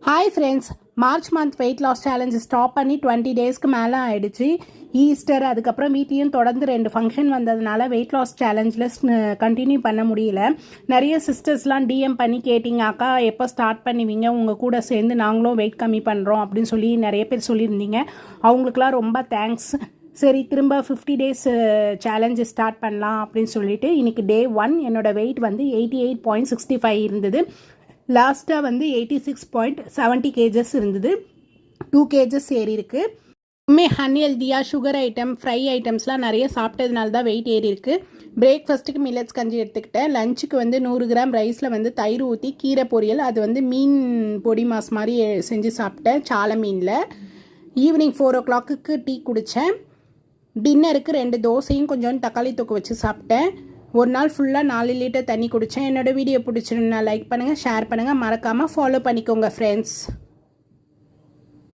Hi friends, March month weight loss challenge stop பண்ணி 20 டேஸ்க்கு மேலே ஆகிடுச்சு. ஈஸ்டர் அதுக்கப்புறம் வீட்லேயும் தொடர்ந்து 2 ஃபங்க்ஷன் வந்ததுனால வெயிட் லாஸ் சேலஞ்சில் கண்டினியூ பண்ண முடியல. நிறைய சிஸ்டர்ஸ்லாம் டிஎம் பண்ணி கேட்டிங்க, அக்கா எப்போ ஸ்டார்ட் பண்ணுவீங்க, உங்கள் கூட சேர்ந்து நாங்களும் வெயிட் கம்மி பண்ணுறோம் அப்படின்னு சொல்லி நிறைய பேர் சொல்லியிருந்தீங்க. அவங்களுக்குலாம் ரொம்ப தேங்க்ஸ். சரி, திரும்ப 50 டேஸ் சேலஞ்சு ஸ்டார்ட் பண்ணலாம் அப்படின்னு சொல்லிட்டு இன்றைக்கி டே 1 என்னோடய வெயிட் வந்து 88.65 இருந்தது. லாஸ்ட்டாக வந்து 86.70 கேஜஸ் இருந்தது. 2 கேஜஸ் ஏறி இருக்கு. அன்ஹெல்தியாக சுகர் ஐட்டம், ஃப்ரை ஐட்டம்ஸ்லாம் நிறைய சாப்பிட்டதுனால தான் வெயிட் ஏறி இருக்கு. பிரேக்ஃபாஸ்ட்டுக்கு மில்லட்ஸ் கஞ்சி எடுத்துக்கிட்டேன். லஞ்சுக்கு வந்து 100 கிராம் ரைஸில் வந்து தயிர் ஊற்றி கீரை பொரியல், அது வந்து மீன் பொடி மாஸ் மாதிரி செஞ்சு சாப்பிட்டேன் சாலை மீனில். ஈவினிங் 4 o'clock டீ குடித்தேன். டின்னருக்கு 2 தோசையும் கொஞ்சம் தக்காளி தொக்கு வச்சு சாப்பிட்டேன். ஒரு நாள் ஃபுல்லாக 4 லிட்டர் தண்ணி குடித்தேன். என்னோடய வீடியோ பிடிச்சிருந்தா லைக் பண்ணுங்கள், ஷேர் பண்ணுங்கள், மறக்காமல் ஃபாலோ பண்ணிக்கோங்க ஃப்ரெண்ட்ஸ்.